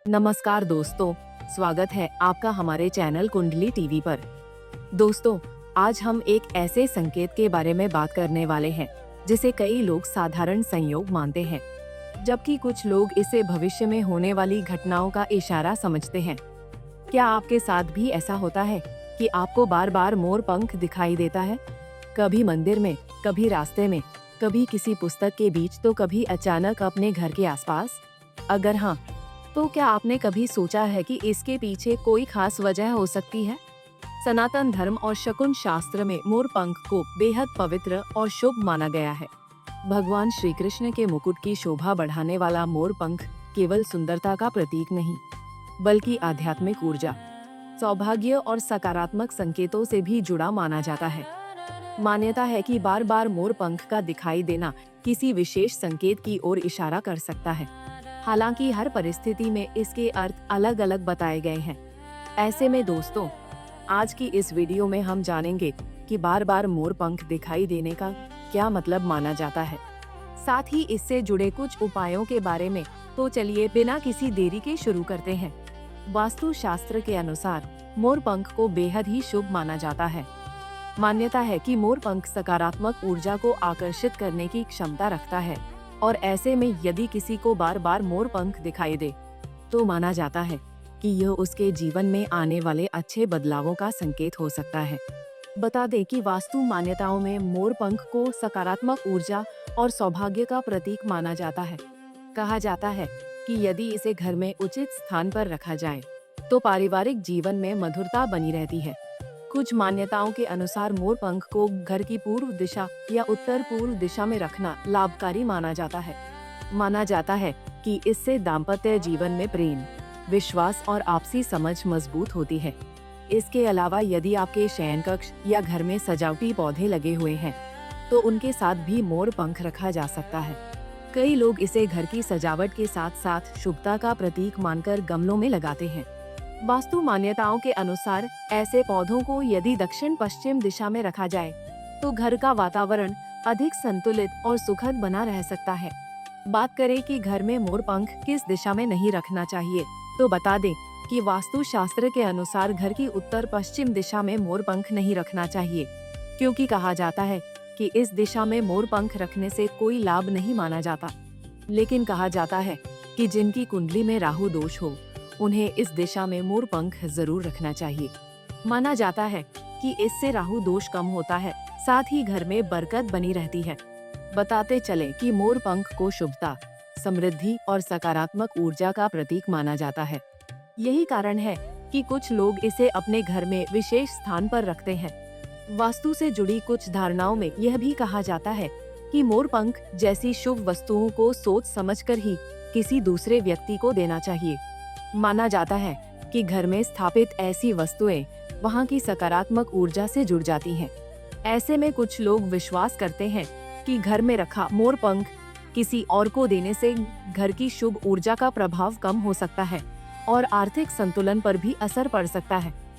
नमस्कार दोस्तों, स्वागत है आपका हमारे चैनल कुंडली टीवी पर। दोस्तों, आज हम एक ऐसे संकेत के बारे में बात करने वाले हैं जिसे कई लोग साधारण संयोग मानते हैं, जबकि कुछ लोग इसे भविष्य में होने वाली घटनाओं का इशारा समझते हैं। क्या आपके साथ भी ऐसा होता है कि आपको बार बार मोर पंख दिखाई देता है? कभी मंदिर में, कभी रास्ते में, कभी किसी पुस्तक के बीच, तो कभी अचानक अपने घर के आसपास। अगर हाँ, तो क्या आपने कभी सोचा है कि इसके पीछे कोई खास वजह हो सकती है? सनातन धर्म और शकुन शास्त्र में मोर पंख को बेहद पवित्र और शुभ माना गया है। भगवान श्री कृष्ण के मुकुट की शोभा बढ़ाने वाला मोर पंख केवल सुंदरता का प्रतीक नहीं, बल्कि आध्यात्मिक ऊर्जा, सौभाग्य और सकारात्मक संकेतों से भी जुड़ा माना जाता है। मान्यता है कि बार बार मोर पंख का दिखाई देना किसी विशेष संकेत की ओर इशारा कर सकता है। हालांकि हर परिस्थिति में इसके अर्थ अलग अलग बताए गए हैं। ऐसे में दोस्तों, आज की इस वीडियो में हम जानेंगे कि बार बार मोर पंख दिखाई देने का क्या मतलब माना जाता है, साथ ही इससे जुड़े कुछ उपायों के बारे में। तो चलिए बिना किसी देरी के शुरू करते हैं। वास्तु शास्त्र के अनुसार मोर पंख को बेहद ही शुभ माना जाता है। मान्यता है कि मोर पंख सकारात्मक ऊर्जा को आकर्षित करने की क्षमता रखता है, और ऐसे में यदि किसी को बार बार मोर पंख दिखाई दे तो माना जाता है कि यह उसके जीवन में आने वाले अच्छे बदलावों का संकेत हो सकता है। बता दें कि वास्तु मान्यताओं में मोर पंख को सकारात्मक ऊर्जा और सौभाग्य का प्रतीक माना जाता है। कहा जाता है कि यदि इसे घर में उचित स्थान पर रखा जाए तो पारिवारिक जीवन में मधुरता बनी रहती है। कुछ मान्यताओं के अनुसार मोर पंख को घर की पूर्व दिशा या उत्तर पूर्व दिशा में रखना लाभकारी माना जाता है। माना जाता है कि इससे दाम्पत्य जीवन में प्रेम, विश्वास और आपसी समझ मजबूत होती है। इसके अलावा यदि आपके शयन कक्ष या घर में सजावटी पौधे लगे हुए हैं तो उनके साथ भी मोर पंख रखा जा सकता है। कई लोग इसे घर की सजावट के साथ साथ शुभता का प्रतीक मानकर गमलों में लगाते हैं। वास्तु मान्यताओं के अनुसार ऐसे पौधों को यदि दक्षिण पश्चिम दिशा में रखा जाए तो घर का वातावरण अधिक संतुलित और सुखद बना रह सकता है। बात करें कि घर में मोर पंख किस दिशा में नहीं रखना चाहिए, तो बता दें कि वास्तु शास्त्र के अनुसार घर की उत्तर पश्चिम दिशा में मोर पंख नहीं रखना चाहिए, क्योंकि कहा जाता है कि इस दिशा में मोर पंख रखने से कोई लाभ नहीं माना जाता। लेकिन कहा जाता है कि जिनकी कुंडली में राहु दोष हो उन्हें इस दिशा में मोर पंख जरूर रखना चाहिए। माना जाता है कि इससे राहु दोष कम होता है, साथ ही घर में बरकत बनी रहती है। बताते चलें कि मोर पंख को शुभता, समृद्धि और सकारात्मक ऊर्जा का प्रतीक माना जाता है। यही कारण है कि कुछ लोग इसे अपने घर में विशेष स्थान पर रखते हैं। वास्तु से जुड़ी कुछ धारणाओं में यह भी कहा जाता है कि मोर पंख जैसी शुभ वस्तुओं को सोच समझकर ही किसी दूसरे व्यक्ति को देना चाहिए। माना जाता है कि घर में स्थापित ऐसी वस्तुएं वहां की सकारात्मक ऊर्जा से जुड़ जाती हैं। ऐसे में कुछ लोग विश्वास करते हैं कि घर में रखा मोर पंख किसी और को देने से घर की शुभ ऊर्जा का प्रभाव कम हो सकता है और आर्थिक संतुलन पर भी असर पड़ सकता है।